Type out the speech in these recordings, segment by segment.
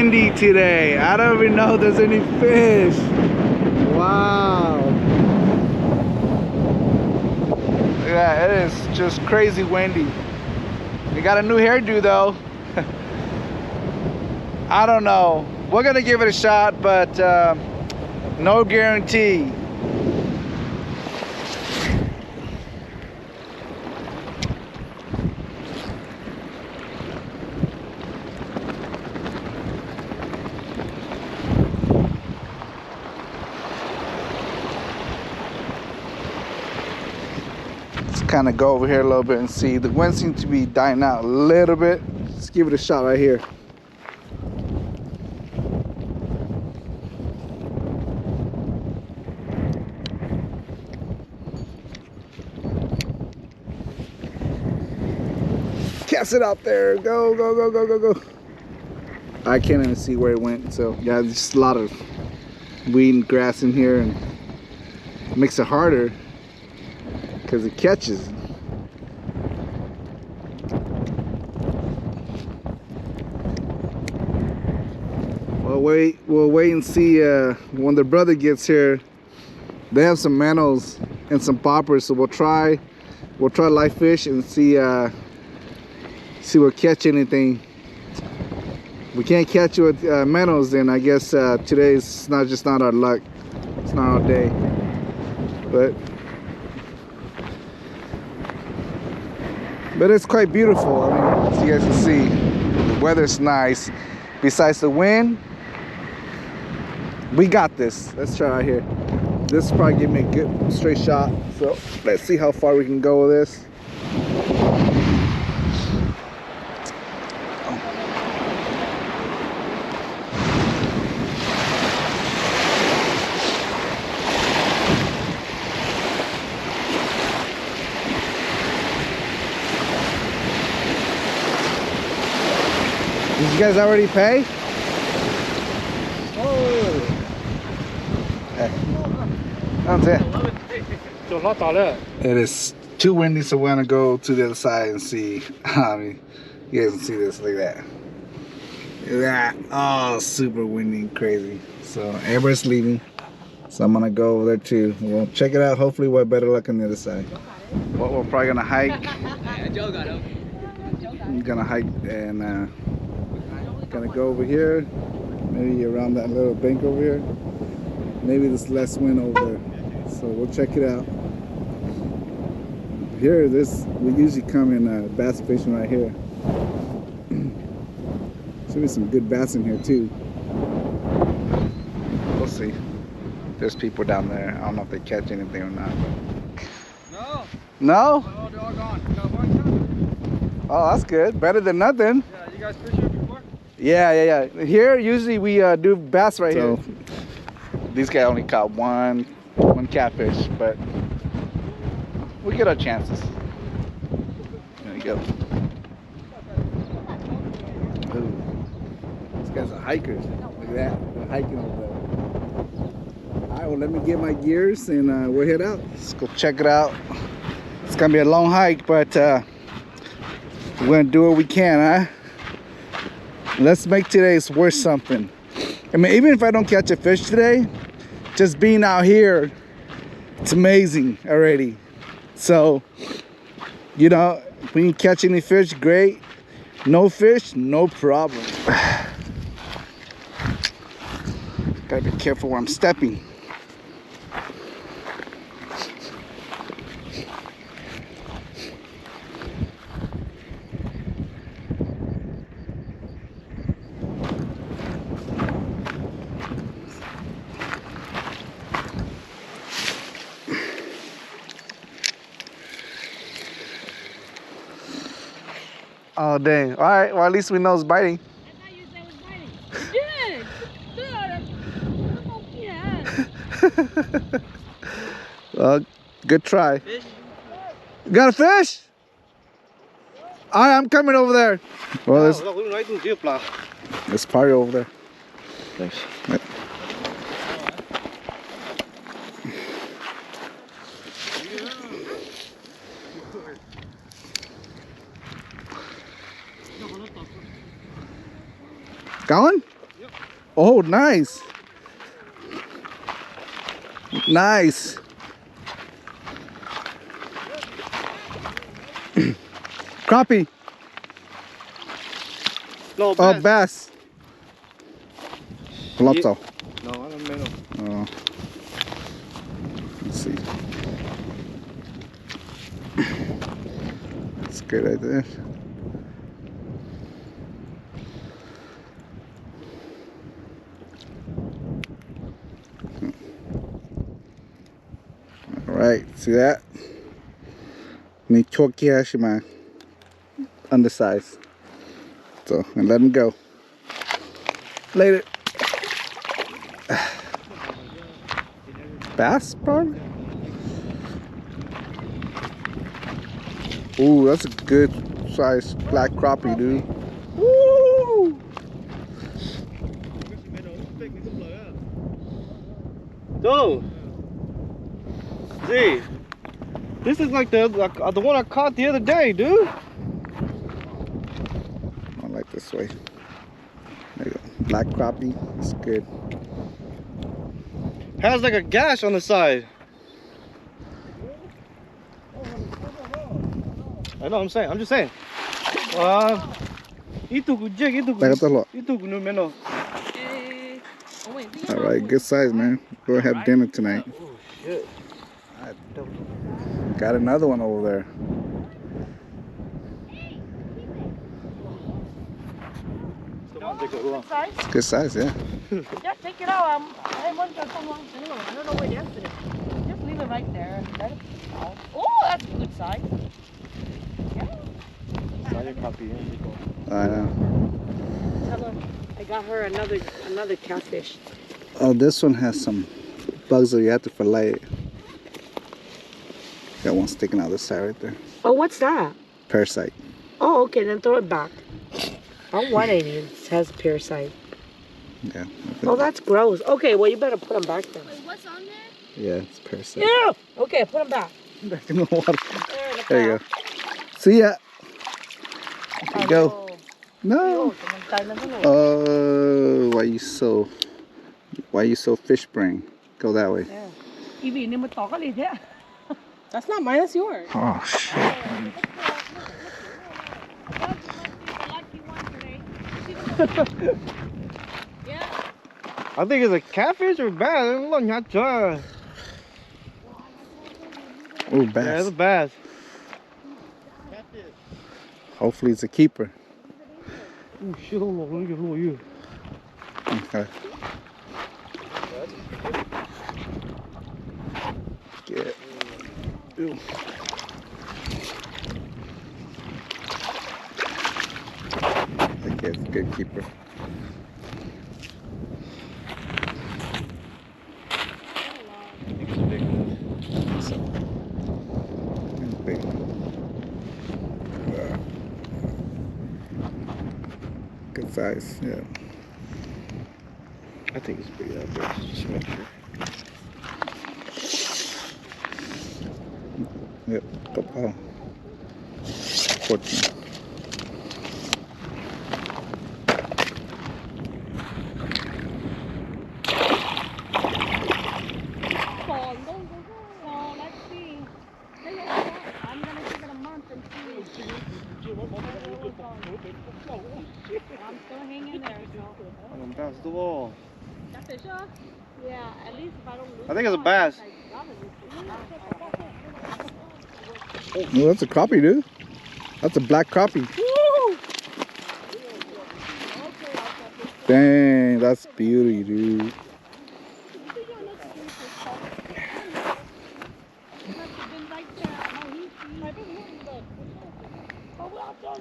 windy today. I don't even know if there's any fish. Wow. Yeah, it is just crazy windy. We got a new hairdo though. I don't know. We're gonna give it a shot, but no guarantee. Let's kind of go over here a little bit and see. The wind seems to be dying out a little bit. Let's give it a shot right here. Cast it out there. Go, go, go, go, go, go. I can't even see where it went. So yeah, there's just a lot of weed and grass in here, and it makes it harder because it catches. We'll wait and see when the brother gets here. They have some minnows and some poppers, so we'll try live fish and see if we'll catch anything. We can't catch it with minnows, then I guess today's just not our luck. It's not our day. But it's quite beautiful. I mean, as you guys can see, the weather's nice. Besides the wind, we got this. Let's try right here. This will probably give me a good straight shot. So let's see how far we can go with this. Did you guys already pay? It is too windy, so we're gonna go to the other side and see. I mean, you guys can see this. Look at that. Look at that. Oh, super windy and crazy. So everybody's leaving. So I'm gonna go over there too. We'll check it out. Hopefully we'll have better luck on the other side. Well, we're probably gonna hike. I'm gonna hike and gonna go over here. Maybe around that little bank over here. Maybe there's less wind over there. So we'll check it out. Here, we usually come in bass fishing right here. Should be some good bass in here too. We'll see. There's people down there. I don't know if they catch anything or not. No. No? No, they're all gone. Got one. Oh, that's good. Better than nothing. Yeah, you guys fished here before? Yeah. Here, usually we do bass right here. These guys only caught one catfish, but we get our chances. There you go. Ooh. These guys are hikers. Look at that. They're hiking over there. All right, well, let me get my gears and we'll head out. Let's go check it out. It's gonna be a long hike, but we're gonna do what we can, huh? Let's make today's worth something. I mean, even if I don't catch a fish today, just being out here, it's amazing already. So, you know, if we can catch any fish, great. No fish, no problem. Gotta be careful where I'm stepping. Oh, dang. All right, well, at least we know it's biting. I thought you said it was biting. Good. Yeah. Well, good try. Fish? You got a fish? All right, I'm coming over there. Well, there's party over there. Thanks. Yep. Going? Ja, Oh, nice. Nice. Crappie. No, Oh, bass. Palazzo. No, I don't know. Oh. Let's see. That's good right there. All right, see that? Nichoki Hashima. Undersized. So, and let him go. Later. Bass, probably? Ooh, that's a good size black crappie, dude. Woo! So, see, this is like the one I caught the other day, dude. I like this way. There you go. Black crappie. It's good. Has like a gash on the side. I know what I'm saying. I'm just saying. Itu kujek, itu All right, good size, man. Go have dinner tonight. Oh shit. Got another one over there. Size? It's good size, yeah. Yeah, take it out. I want to come along. I don't know where the rest of it. Just leave it right there. Let it out. Oh, that's a good size. Yeah. I know. Tell her I got her another catfish. Oh, this one has some bugs that you have to fillet it. Got one sticking out the side right there. Oh, what's that? Parasite. Oh, okay, then throw it back. I don't want any. It has parasite. Yeah. Oh, that's gross. Okay, well, you better put them back then. Wait, what's on there? Yeah, it's parasite. Yeah. Okay, put them back. Back in the water. There, There you go. See ya. There you go. No. Oh, why you so fish brain? Go that way. That's not mine, that's yours. Oh shit. I think it's a catfish or bass. Oh, Yeah, it's bass. a bass. Hopefully it's a keeper. Oh shit, hold on, let me you. Okay. Get. Ew. Okay, it's a good keeper. So, big. Good size, yeah. I think it's big out there. Just make sure. Yep, couple. 14. So let's see. I'm gonna give it a month and see. I'm still hanging there. I'm bass the wall. Catfish? Yeah, at least if I don't lose. I think it's a bass. Oh, that's a crappie, dude. That's a black crappie. Woo! Dang, that's beauty, dude.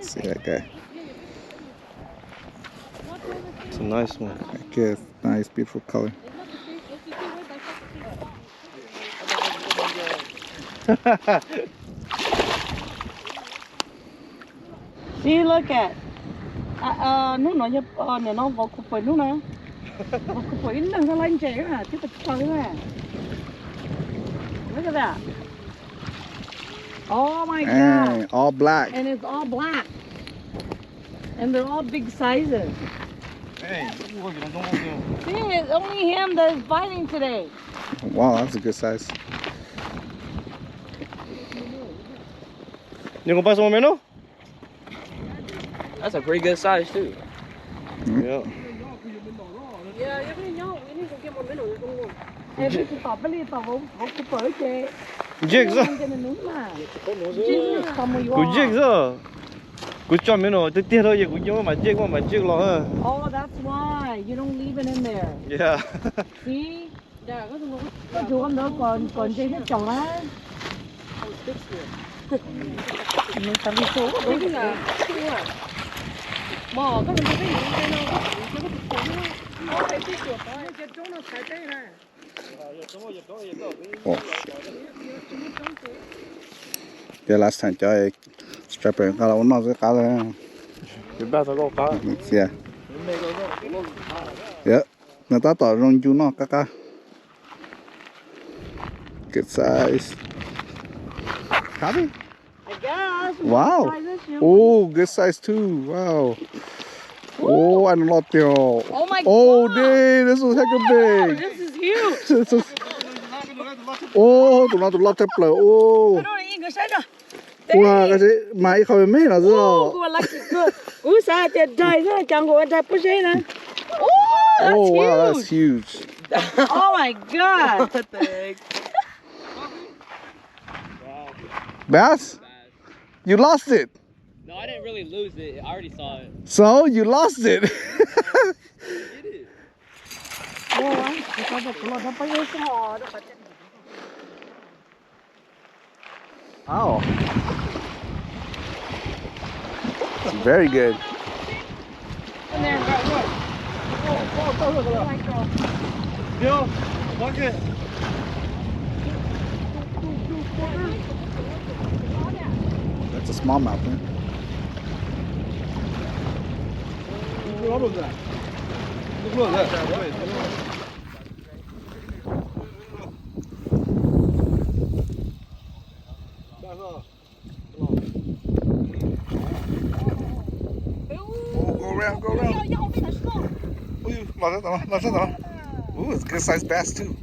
See that guy? It's a nice one. I guess. Nice, beautiful color. See, look at. Nó nói nhập này nó vào cục nó nè. Vào cục nó đang ra lên chạy à, tiếp tục chơi nè. Look at that. Oh my God. Dang, all black. And it's all black. And they're all big sizes. Hey, See, it's only him that is biting today. Wow, that's a good size. You gonna buy some more minnow? That's a pretty good size too. Yeah. Yeah, you know, we need to get more minnows. Em cứ tỏ bên đi tỏ vốn cứ bởi chế. Jigs á. Cái này đúng mà. Jigs không mùi Cú jigs á. Cú cho minnow, tí tiết thôi, cú cho mà jig lo ha. Oh, that's why you don't leave it in there. Yeah. See? Có chú con đó còn dây hết chồng á. Mình phải đi số đúng là mò có cái gì cái nó nó phải tiếp tục nó chết chúng nó phải đây này. Oh. Yeah, last time I strapper got one of the color. Cái ba tao có cá. Yeah. Yeah. Người ta tỏ rong chú nó cá. Good size. Crappie? I guess. Wow. Oh, good size too. Wow. Oh, I love it. Oh my Oh, God. dude, this was hecka big. This is huge. This is... Oh, tụi nó lọt plờ. Oh. Cái đó là cái sách à? Wow, cái gì mà ít không biết là gì Oh, cô là cái ủa sao thì trời nó chẳng có trái bút gì nè. Oh, that's Oh, wow, huge. that's huge. Oh my God. Bass? You lost it. No, I didn't really lose it. I already saw it. So, you lost it. Did it? Oh. Very good. Bill, walk it. That's a smallmouth, man. Look at that. Look at that. Oh, go around, go around. Ooh, it's a good sized bass too.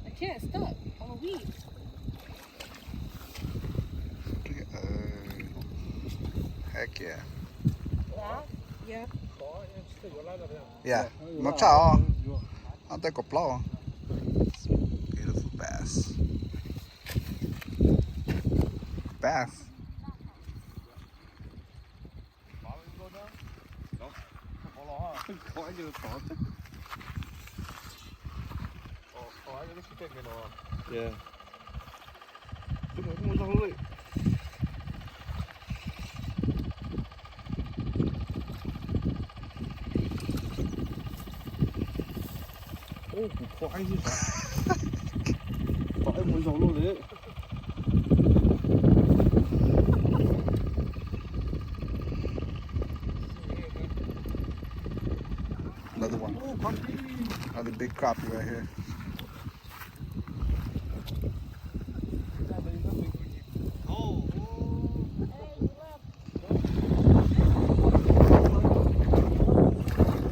I can't stop on the weeds. Heck yeah. Yeah. Yeah, nó chào. I'll take a blow. Beautiful bass. Bass. Yeah. Ô, củ khoai chứ sao? Khoai mới giàu luôn đấy. Another one. Another big crappie right here.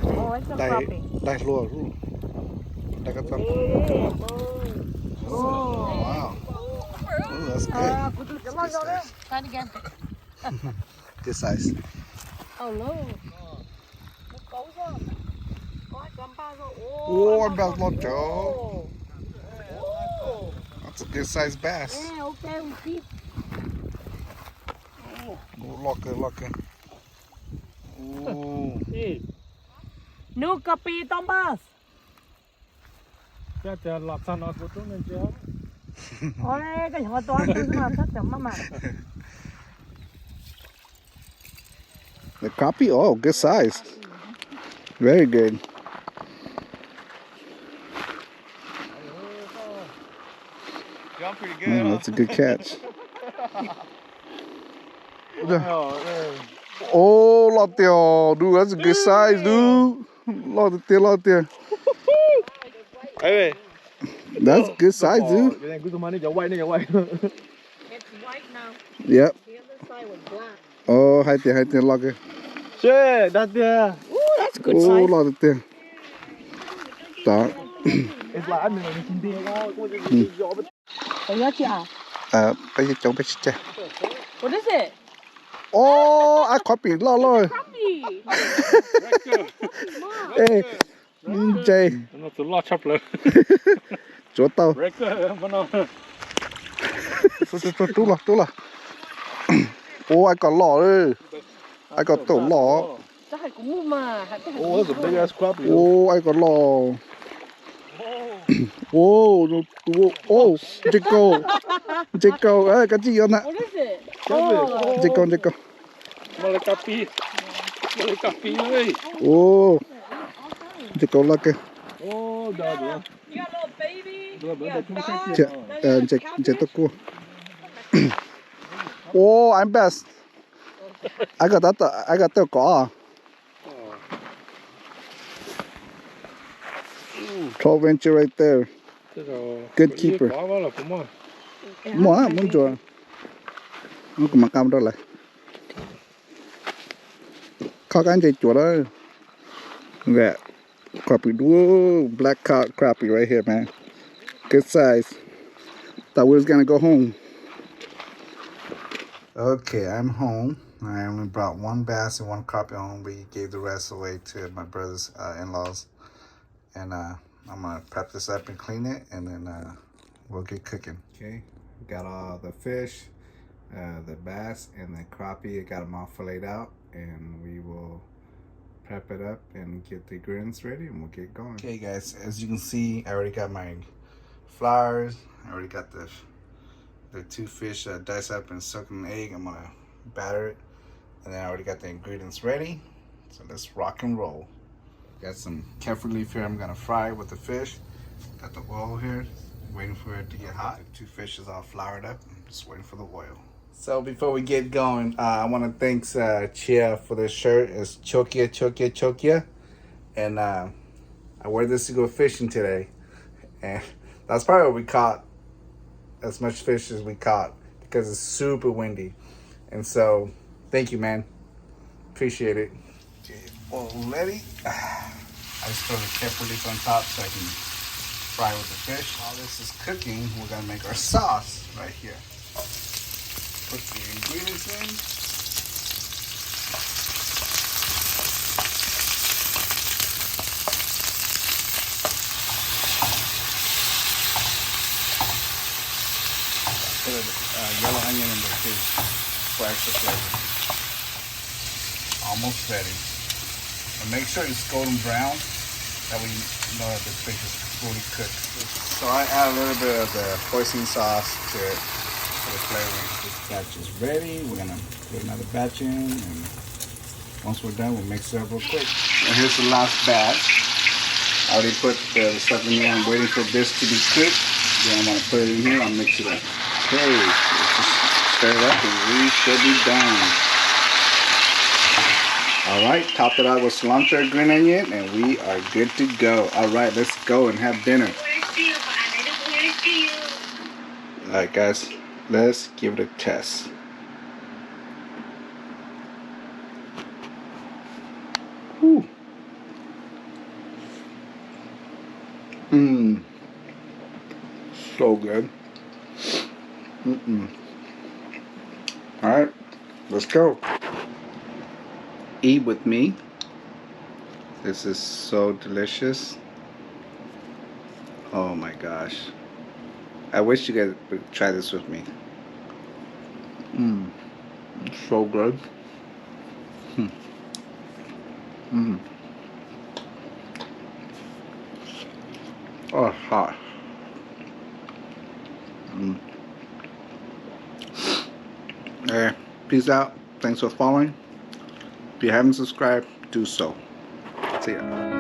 Oh, it's a crappie. Đây lùa luôn. Đây cái tâm. Oh. Wow. Oh, that's good. Try it again. Good size. Oh no. Nó cấu rồi. Có cầm ba rồi. Oh, I'm about to go. That's a good sized bass. Yeah, okay, we keep. Oh, lock it. Oh. No copy, Thomas. Chắc là lọt sang nó của chúng mình chứ. Ôi, cái nhỏ to cứ mà thắt chấm mà. The crappie, oh, good size. Very good. You're pretty good. That's a good catch. Oh, lot there, dude. That's a good size, dude. Lot there. Hey, That's good size, dude. cái này cứ tụi mình đi dạo quay. It's white now. Yep. The other side was black. Oh, hai tiền lo kìa. Chê, đặt tiền. Oh, that's good Oh, size. lo được tiền. Đó. It's like I'm in a machine there. Oh, that's yeah. Bây giờ chống bây giờ. What is it? Oh, ai khó bị lo lo. Crappie. Ê, nhìn chơi. Nó tụi lo chắpเลย Chỗ tao. Chú là. Ô, ai còn lò ơi. Ai còn tổ lò. Chắc hay cũng mua mà. Oh, that's a big ass crappie. Ô, ai còn lò. Ô, ô, Chico, ê, cái gì vậy nè? What is it? Chico. Malakapi ơi. Ô, Chico là kìa. Oh, da. You got a little baby. You got dog. Chị tôi cua. Oh, I'm best. I got that cỏ. 12 inch right there. Good keeper. Muốn chưa? Nó cũng mặc cam đó lại. Khó cái gì chuột đó. Yeah. Crappie, whoa, black crappie right here, man. Good size. Thought we was gonna go home. Okay, I'm home. I only brought one bass and one crappie home. We gave the rest away to my brother's in-laws. And I'm gonna prep this up and clean it, and then we'll get cooking. Okay, got all the fish, the bass, and the crappie. I got them all filleted out, and we will prep it up and get the grins ready, and we'll get going. Okay, guys, as you can see, I already got my flours. I already got the two fish diced up and soaked in an egg. I'm gonna batter it, and then I already got the ingredients ready. So let's rock and roll. Got some kaffir leaf here. I'm gonna fry it with the fish. Got the oil here, waiting for it to get hot. The two fish is all floured up. I'm just waiting for the oil. So before we get going, I want to thank Chia for this shirt. It's Chokia. And I wear this to go fishing today. And that's probably what we caught, as much fish as we caught, because it's super windy. And so, thank you, man. Appreciate it. Okay, oil ready. I just throw the kaffir leaf on top so I can fry with the fish. While this is cooking, we're gonna make our sauce right here. Put the ingredients in. Put a yellow onion in there too for extra flavor. Almost ready. And make sure it's golden brown, that we know that the fish is fully cooked. So I add a little bit of the hoisin sauce to it for the flavoring. This batch is ready. We're gonna put another batch in, and once we're done, we'll mix it up real quick. And here's the last batch. I already put the stuff in here. I'm waiting for this to be cooked. Then I'm gonna put it in here. I'll mix it up. Okay, let's just stir it up, and we should be done. All right, top it out with cilantro and green onion, and we are good to go. All right, let's go and have dinner. All right, guys, let's give it a test. Whew. So good. All right, let's go. Eat with me. This is so delicious. Oh my gosh. I wish you guys would try this with me. So good. Oh, hot. Hey, peace out. Thanks for following. If you haven't subscribed, do so. See ya.